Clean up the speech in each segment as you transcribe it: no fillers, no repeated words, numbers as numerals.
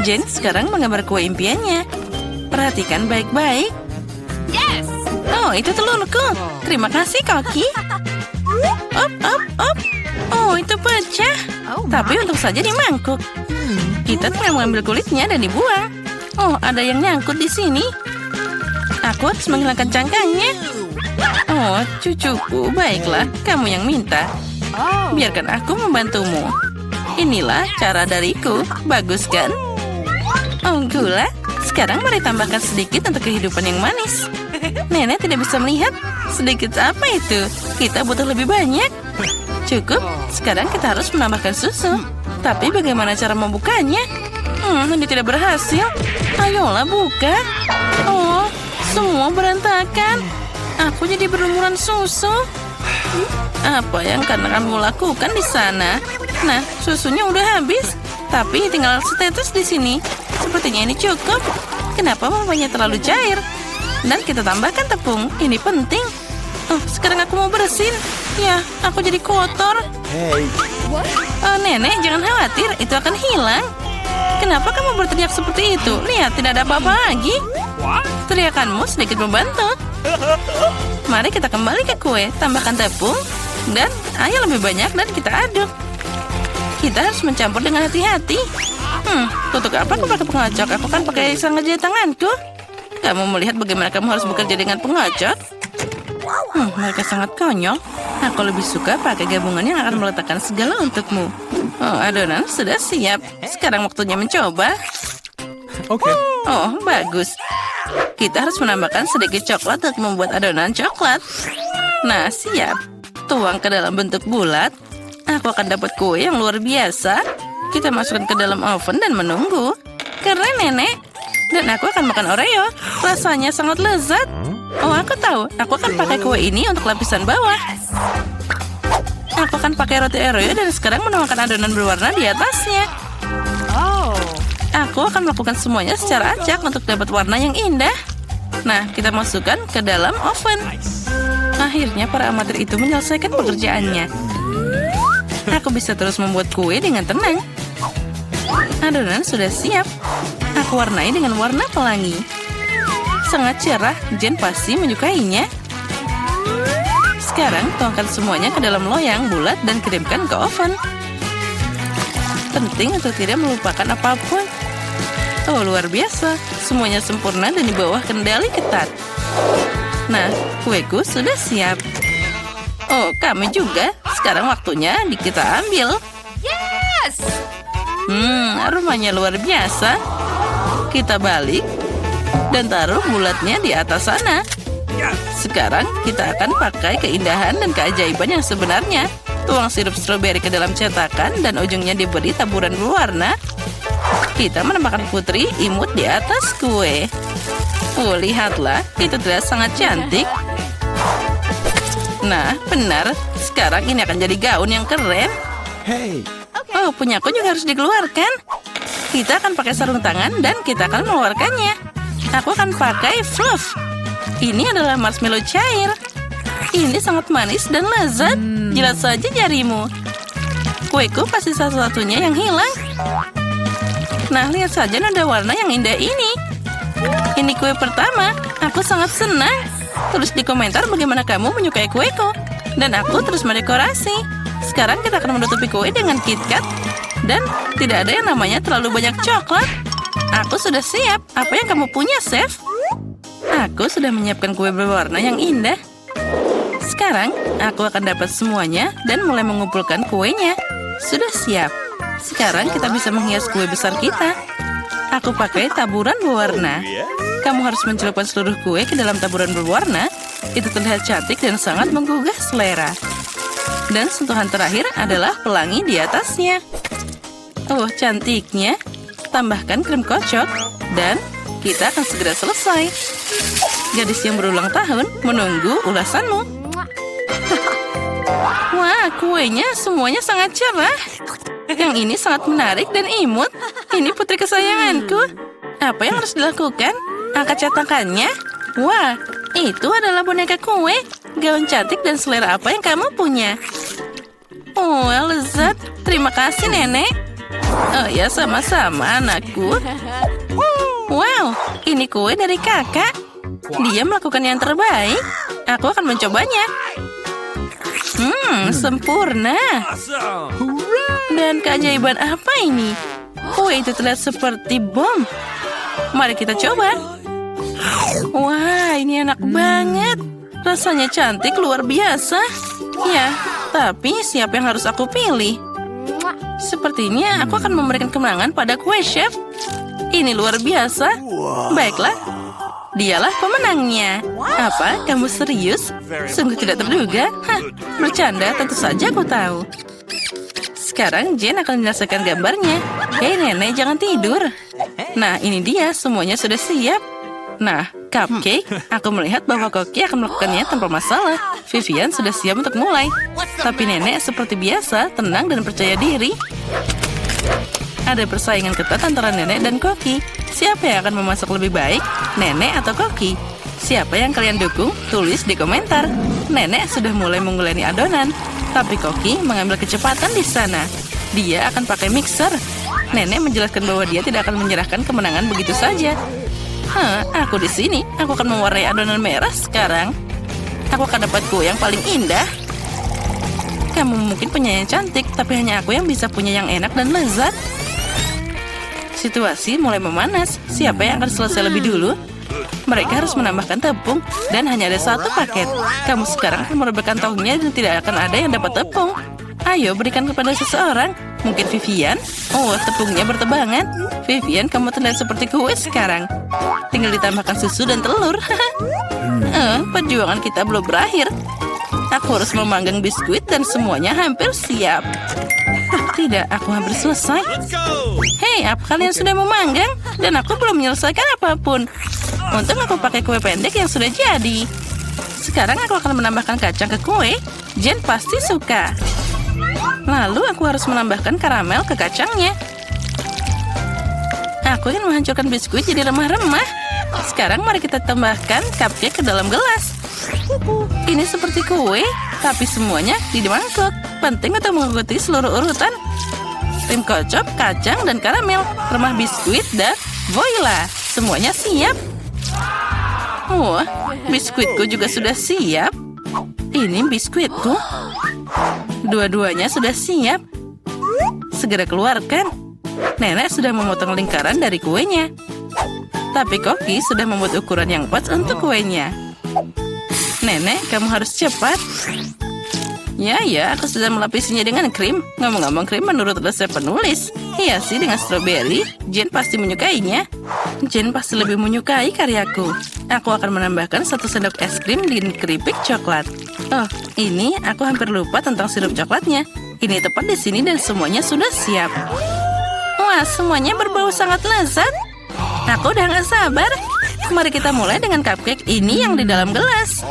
Jane sekarang menggambar kue impiannya. Perhatikan baik-baik. Oh, itu telurku. Terima kasih, Koki. Op, op, op. Oh, itu pecah. Tapi untung saja di mangkuk. Kita tinggal mengambil kulitnya dan dibuang. Oh, ada yang nyangkut di sini. Aku harus menghilangkan cangkangnya. Oh, cucuku, baiklah. Kamu yang minta. Biarkan aku membantumu. Inilah cara dariku. Bagus, kan? Oh, gula. Sekarang mari tambahkan sedikit untuk kehidupan yang manis. Nenek tidak bisa melihat. Sedikit apa itu? Kita butuh lebih banyak. Cukup. Sekarang kita harus menambahkan susu. Tapi bagaimana cara membukanya? Ini tidak berhasil. Ayolah buka. Oh, semua berantakan. Aku jadi berlumuran susu. Apa yang kamu lakukan di sana? Nah, susunya udah habis. Tapi tinggal setetes di sini. Sepertinya ini cukup. Kenapa mamanya terlalu cair? Dan kita tambahkan tepung. Ini penting. Oh, sekarang aku mau bersin. Ya, aku jadi kotor. Oh, nenek, jangan khawatir. Itu akan hilang. Kenapa kamu berteriak seperti itu? Lihat, tidak ada apa-apa lagi. Teriakanmu sedikit membantu. Mari kita kembali ke kue. Tambahkan tepung. Dan air lebih banyak dan kita aduk. Kita harus mencampur dengan hati-hati. Untuk apa aku pakai pengocok? Aku kan pakai sangat jari tanganku. Kamu melihat bagaimana kamu harus bekerja dengan pengocok? Mereka sangat konyol. Aku lebih suka pakai gabungan yang akan meletakkan segala untukmu. Oh, adonan sudah siap. Sekarang waktunya mencoba. Oke. Oh, bagus. Kita harus menambahkan sedikit coklat untuk membuat adonan coklat. Nah, siap. Tuang ke dalam bentuk bulat. Aku akan dapat kue yang luar biasa. Kita masukkan ke dalam oven dan menunggu. Keren, nenek. Dan aku akan makan Oreo. Rasanya sangat lezat. Oh, aku tahu. Aku akan pakai kue ini untuk lapisan bawah. Aku akan pakai roti Oreo dan sekarang menuangkan adonan berwarna di atasnya. Aku akan melakukan semuanya secara acak untuk dapat warna yang indah. Nah, kita masukkan ke dalam oven. Akhirnya para amatir itu menyelesaikan pekerjaannya. Aku bisa terus membuat kue dengan tenang. Adonan sudah siap. Aku warnai dengan warna pelangi. Sangat cerah, Jen pasti menyukainya. Sekarang tuangkan semuanya ke dalam loyang bulat dan kirimkan ke oven. Penting untuk tidak melupakan apapun. Oh, luar biasa. Semuanya sempurna dan di bawah kendali ketat. Nah, kueku sudah siap. Oh, kami juga. Sekarang waktunya kita ambil. Aromanya luar biasa. Kita balik dan taruh bulatnya di atas sana. Sekarang kita akan pakai keindahan dan keajaiban yang sebenarnya. Tuang sirup stroberi ke dalam cetakan dan ujungnya diberi taburan berwarna. Kita menambahkan putri imut di atas kue. Oh, lihatlah. Itu terlihat sangat cantik. Nah, benar. Sekarang ini akan jadi gaun yang keren. Oh, punyaku juga harus dikeluarkan. Kita akan pakai sarung tangan dan kita akan mengeluarkannya. Aku akan pakai fluff. Ini adalah marshmallow cair. Ini sangat manis dan lezat. Jilat saja jarimu. Kueku pasti satu-satunya yang hilang. Nah, lihat saja nada warna yang indah ini. Ini kue pertama. Aku sangat senang. Tulis di komentar bagaimana kamu menyukai kueku. Dan aku terus mendekorasi. Sekarang kita akan menutupi kue dengan KitKat. Dan tidak ada yang namanya terlalu banyak coklat. Aku sudah siap. Apa yang kamu punya, Chef? Aku sudah menyiapkan kue berwarna yang indah. Sekarang, aku akan dapat semuanya dan mulai mengumpulkan kuenya. Sudah siap. Sekarang kita bisa menghias kue besar kita. Aku pakai taburan berwarna. Kamu harus mencelupkan seluruh kue ke dalam taburan berwarna. Itu terlihat cantik dan sangat menggugah selera. Dan sentuhan terakhir adalah pelangi di atasnya. Oh, cantiknya. Tambahkan krim kocok. Dan kita akan segera selesai. Gadis yang berulang tahun menunggu ulasanmu. Wah, kuenya semuanya sangat cerah. Yang ini sangat menarik dan imut. Ini putri kesayanganku. Apa yang harus dilakukan? Angkat cetakannya. Wah, itu adalah boneka kue. Gaun cantik dan selera apa yang kamu punya? Oh, lezat. Terima kasih, Nenek. Oh ya, sama-sama anakku. Wow, ini kue dari kakak. Dia melakukan yang terbaik. Aku akan mencobanya. Sempurna. Dan keajaiban apa ini? Kue itu terlihat seperti bom. Mari kita coba. Wah, ini enak banget. Rasanya cantik luar biasa. Ya, tapi siapa yang harus aku pilih? Sepertinya aku akan memberikan kemenangan pada kue chef. Ini luar biasa. Baiklah, dialah pemenangnya. Apa? Kamu serius? Sungguh tidak terduga. Hah, bercanda, tentu saja aku tahu. Sekarang Jen akan menyelesaikan gambarnya. Hei nenek, jangan tidur. Nah, ini dia, semuanya sudah siap. Nah, cupcake, aku melihat bahwa Koki akan melakukannya tanpa masalah. Vivian sudah siap untuk mulai. Tapi nenek seperti biasa, tenang dan percaya diri. Ada persaingan ketat antara nenek dan Koki. Siapa yang akan memasak lebih baik, nenek atau Koki? Siapa yang kalian dukung? Tulis di komentar. Nenek sudah mulai mengguleni adonan. Tapi Koki mengambil kecepatan di sana. Dia akan pakai mixer. Nenek menjelaskan bahwa dia tidak akan menyerahkan kemenangan begitu saja. Aku di sini. Aku akan mewarnai adonan merah sekarang. Aku akan dapat kue yang paling indah. Kamu mungkin punya yang cantik, tapi hanya aku yang bisa punya yang enak dan lezat. Situasi mulai memanas. Siapa yang akan selesai lebih dulu? Mereka harus menambahkan tepung, dan hanya ada satu paket. Kamu sekarang akan merebahkan tahunya dan tidak akan ada yang dapat tepung. Ayo, berikan kepada seseorang. Mungkin Vivian? Oh, tepungnya bertebangan. Vivian, kamu terlihat seperti kue sekarang. Tinggal ditambahkan susu dan telur. Perjuangan kita belum berakhir. Aku harus memanggang biskuit dan semuanya hampir siap. Tidak, aku hampir selesai. Hei, apa kalian sudah memanggang? Dan aku belum menyelesaikan apapun. Untung aku pakai kue pendek yang sudah jadi. Sekarang aku akan menambahkan kacang ke kue. Jen pasti suka. Lalu aku harus menambahkan karamel ke kacangnya. Aku ingin menghancurkan biskuit jadi remah-remah. Sekarang mari kita tambahkan cupcake ke dalam gelas. Ini seperti kue, tapi semuanya di mangkok. Penting untuk mengikuti seluruh urutan. Krim kocok, kacang, dan karamel. Remah biskuit dan voila. Semuanya siap. Wah, biskuitku juga sudah siap. Ini biskuitku. Dua-duanya sudah siap. Segera keluarkan. Nenek sudah memotong lingkaran dari kuenya. Tapi Koki sudah membuat ukuran yang pas untuk kuenya. Nenek, kamu harus cepat. Ya, aku sudah melapisinya dengan krim. Ngomong-ngomong krim menurut resep penulis. Iya sih, dengan stroberi. Jen pasti menyukainya. Jen pasti lebih menyukai karyaku. Aku akan menambahkan 1 sendok es krim di keripik coklat. Oh, ini aku hampir lupa tentang sirup coklatnya. Ini tepat di sini dan semuanya sudah siap. Wah, semuanya berbau sangat lezat. Aku udah gak sabar. Mari kita mulai dengan cupcake ini yang di dalam gelas.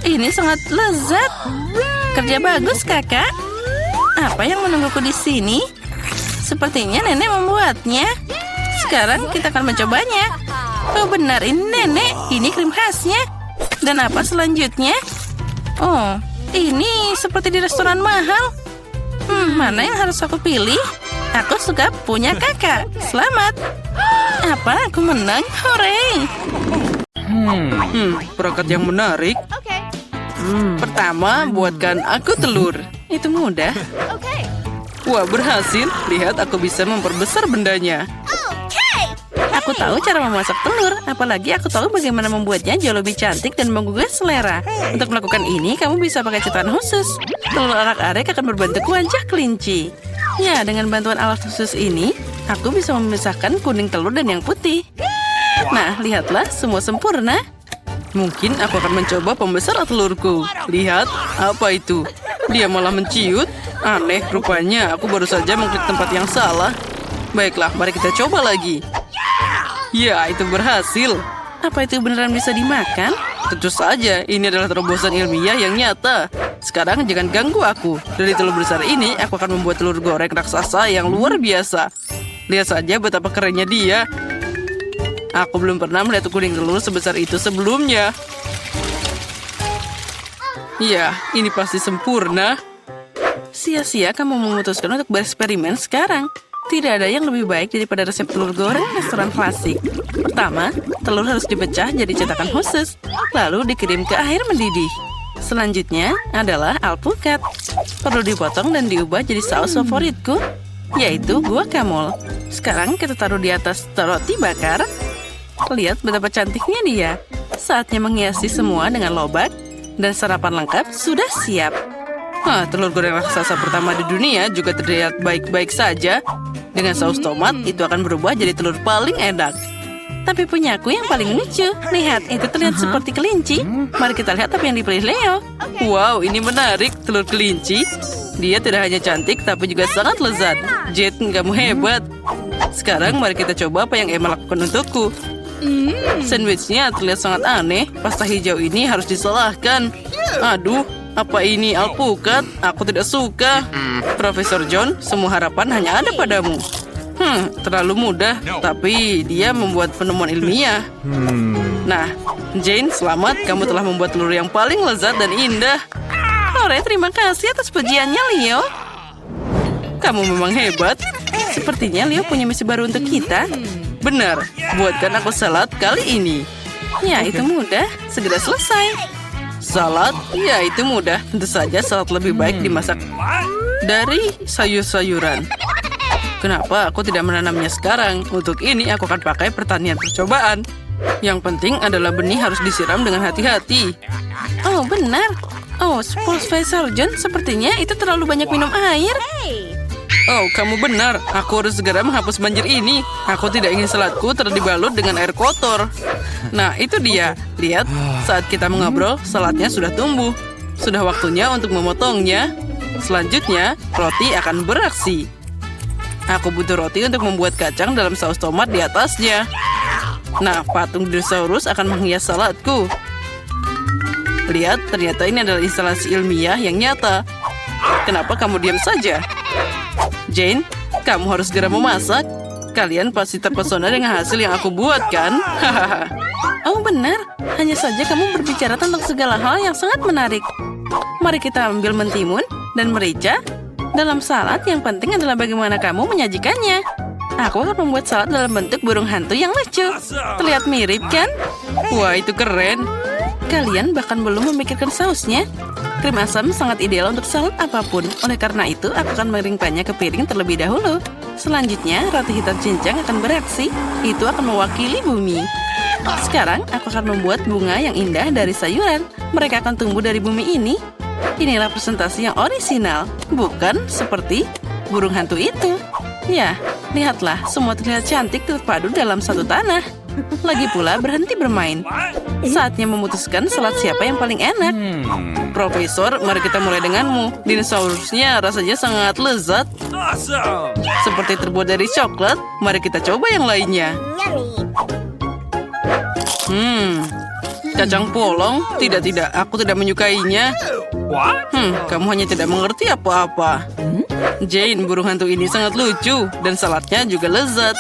Ini sangat lezat. Kerja bagus, kakak. Apa yang menungguku di sini? Sepertinya nenek membuatnya. Sekarang kita akan mencobanya. Oh benar, ini nenek. Ini krim khasnya. Dan apa selanjutnya? Oh, ini seperti di restoran mahal. Mana yang harus aku pilih? Aku suka punya kakak. Selamat. Apa? Aku menang? Hore! Perangkat yang menarik. Pertama, buatkan aku telur. Itu mudah. Wah, berhasil. Lihat, aku bisa memperbesar bendanya. Aku tahu cara memasak telur. Apalagi aku tahu bagaimana membuatnya jauh lebih cantik dan menggugah selera. Untuk melakukan ini, kamu bisa pakai cetakan khusus. Telur arak-arik akan berbentuk wajah kelinci. Ya, dengan bantuan alat khusus ini, aku bisa memisahkan kuning telur dan yang putih. Nah, lihatlah, semua sempurna. Mungkin aku akan mencoba pembesar telurku. Lihat, apa itu? Dia malah menciut. Aneh, rupanya aku baru saja mengklik tempat yang salah. Baiklah, mari kita coba lagi. Ya, itu berhasil. Apa itu beneran bisa dimakan? Tentu saja, ini adalah terobosan ilmiah yang nyata. Sekarang jangan ganggu aku. Dari telur besar ini, aku akan membuat telur goreng raksasa yang luar biasa. Lihat saja betapa kerennya dia. Aku belum pernah melihat kuning telur sebesar itu sebelumnya. Ya, ini pasti sempurna. Sia-sia kamu memutuskan untuk bereksperimen sekarang. Tidak ada yang lebih baik daripada resep telur goreng restoran klasik. Pertama, telur harus dipecah jadi cetakan khusus, lalu dikirim ke air mendidih. Selanjutnya adalah alpukat. Perlu dipotong dan diubah jadi saus favoritku, yaitu guacamole. Sekarang kita taruh di atas roti bakar. Lihat betapa cantiknya dia. Saatnya menghiasi semua dengan lobak, dan sarapan lengkap sudah siap. Telur goreng raksasa pertama di dunia juga terlihat baik-baik saja. Dengan saus tomat, itu akan berubah jadi telur paling enak. Tapi punyaku yang paling lucu. Lihat, itu terlihat seperti kelinci. Mari kita lihat apa yang dipilih Leo. Wow, ini menarik, telur kelinci. Dia tidak hanya cantik, tapi juga sangat lezat. Jet, kamu hebat. Sekarang mari kita coba apa yang Emma lakukan untukku. Sandwichnya terlihat sangat aneh. Pasta hijau ini harus disalahkan. Aduh, apa ini alpukat? Aku tidak suka. Profesor John, semua harapan hanya ada padamu. Terlalu mudah, tapi dia membuat penemuan ilmiah. Nah, Jane, selamat. Kamu telah membuat telur yang paling lezat dan indah. Terima kasih atas pujiannya, Leo. Kamu memang hebat. Sepertinya Leo punya misi baru untuk kita. Benar, buatkan aku salad kali ini. Ya, itu mudah. Segera selesai. Salad? Ya, itu mudah. Tentu saja salad lebih baik dimasak dari sayur-sayuran. Kenapa aku tidak menanamnya sekarang? Untuk ini aku akan pakai pertanian percobaan. Yang penting adalah benih harus disiram dengan hati-hati. Oh, benar. Oh, Profesor John, sepertinya itu terlalu banyak minum air. Oh, kamu benar. Aku harus segera menghapus banjir ini. Aku tidak ingin saladku terdibalut dengan air kotor. Nah, itu dia. Lihat, saat kita mengobrol, saladnya sudah tumbuh. Sudah waktunya untuk memotongnya. Selanjutnya, roti akan beraksi. Aku butuh roti untuk membuat kacang dalam saus tomat di atasnya. Nah, patung dinosaurus akan menghias saladku. Lihat, ternyata ini adalah instalasi ilmiah yang nyata. Kenapa kamu diam saja? Jane, kamu harus segera memasak. Kalian pasti terpesona dengan hasil yang aku buat, kan? Oh, benar. Hanya saja kamu berbicara tentang segala hal yang sangat menarik. Mari kita ambil mentimun dan merica. Dalam salad, yang penting adalah bagaimana kamu menyajikannya. Aku akan membuat salad dalam bentuk burung hantu yang lucu. Terlihat mirip, kan? Wah, itu keren. Kalian bahkan belum memikirkan sausnya. Krim asam sangat ideal untuk salad apapun. Oleh karena itu, aku akan mengeringkannya ke piring terlebih dahulu. Selanjutnya, roti hitam cincang akan beraksi. Itu akan mewakili bumi. Sekarang, aku akan membuat bunga yang indah dari sayuran. Mereka akan tumbuh dari bumi ini. Inilah presentasi yang orisinal. Bukan seperti burung hantu itu. Ya, lihatlah, semua terlihat cantik terpadu dalam satu tanah. Lagi pula berhenti bermain. Saatnya memutuskan salad siapa yang paling enak. Profesor, mari kita mulai denganmu. Dinosaurusnya rasanya sangat lezat. Seperti terbuat dari coklat. Mari kita coba yang lainnya. Kacang polong? Tidak, aku tidak menyukainya. Kamu hanya tidak mengerti apa-apa. Jane, burung hantu ini sangat lucu. Dan saladnya juga lezat.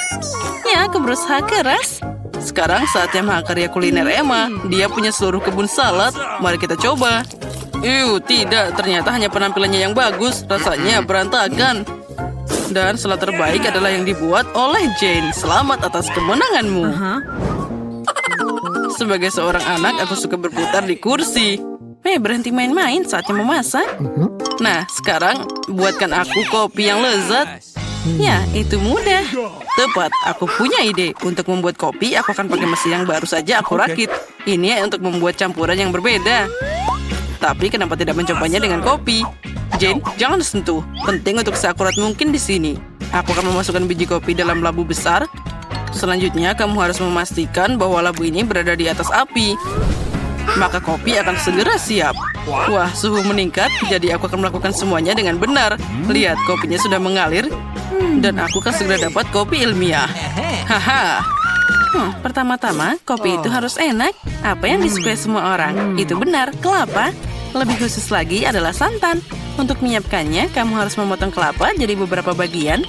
Ya, aku berusaha keras. Sekarang saatnya mahakarya kuliner Emma. Dia punya seluruh kebun salad. Mari kita coba. Tidak. Ternyata hanya penampilannya yang bagus. Rasanya berantakan. Dan salad terbaik adalah yang dibuat oleh Jane. Selamat atas kemenanganmu. Sebagai seorang anak, aku suka berputar di kursi. Berhenti main-main, saatnya memasak. Nah, sekarang buatkan aku kopi yang lezat. Ya, itu mudah. Tepat, aku punya ide. Untuk membuat kopi, aku akan pakai mesin yang baru saja aku rakit. Ini untuk membuat campuran yang berbeda. Tapi kenapa tidak mencobanya dengan kopi? Jane, jangan sentuh. Penting untuk seakurat mungkin di sini. Aku akan memasukkan biji kopi dalam labu besar. Selanjutnya, kamu harus memastikan bahwa labu ini berada di atas api. Maka kopi akan segera siap. Wah, suhu meningkat, jadi aku akan melakukan semuanya dengan benar. Lihat, kopinya sudah mengalir. Dan aku akan segera dapat kopi ilmiah. Haha. Pertama-tama, kopi itu harus enak. Apa yang disukai semua orang? Itu benar, kelapa. Lebih khusus lagi adalah santan. Untuk menyiapkannya, kamu harus memotong kelapa jadi beberapa bagian.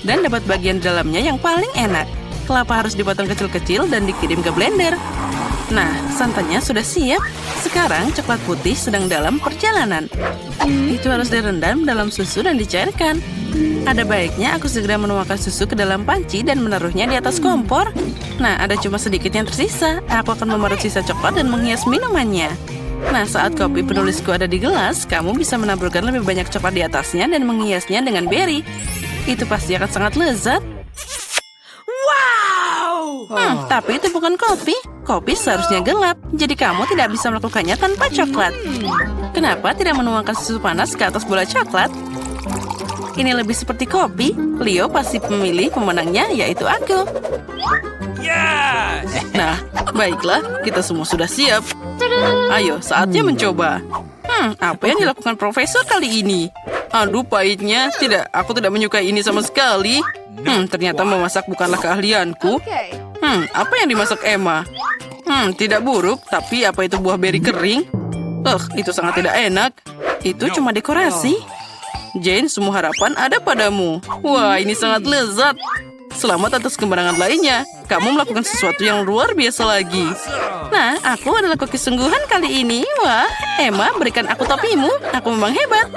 Dan dapat bagian dalamnya yang paling enak. kelapa harus dipotong kecil-kecil dan dikirim ke blender. Nah, santannya sudah siap. Sekarang coklat putih sedang dalam perjalanan. Itu harus direndam dalam susu dan dicairkan. Ada baiknya aku segera menuangkan susu ke dalam panci dan menaruhnya di atas kompor. Nah, ada cuma sedikit yang tersisa. Aku akan memarut sisa coklat dan menghias minumannya. Nah, saat kopi penulisku ada di gelas, kamu bisa menaburkan lebih banyak coklat di atasnya dan menghiasnya dengan beri. Itu pasti akan sangat lezat. Tapi itu bukan kopi. Kopi seharusnya gelap, jadi kamu tidak bisa melakukannya tanpa coklat. Kenapa tidak menuangkan susu panas ke atas bola coklat? Ini lebih seperti kopi. Leo pasti memilih pemenangnya, yaitu aku. Nah, baiklah, kita semua sudah siap. Ayo, saatnya mencoba. Apa yang dilakukan profesor kali ini? Aduh, pahitnya. Tidak, aku tidak menyukai ini sama sekali. Ternyata memasak bukanlah keahlianku. Apa yang dimasak Emma? Tidak buruk, tapi apa itu buah beri kering? Itu sangat tidak enak. Itu cuma dekorasi. Jane, semua harapan ada padamu. Wah, ini sangat lezat. Selamat atas kemenangan lainnya. Kamu melakukan sesuatu yang luar biasa lagi. Nah, aku adalah koki sungguhan kali ini. Wah, Emma, berikan aku topimu. Aku memang hebat.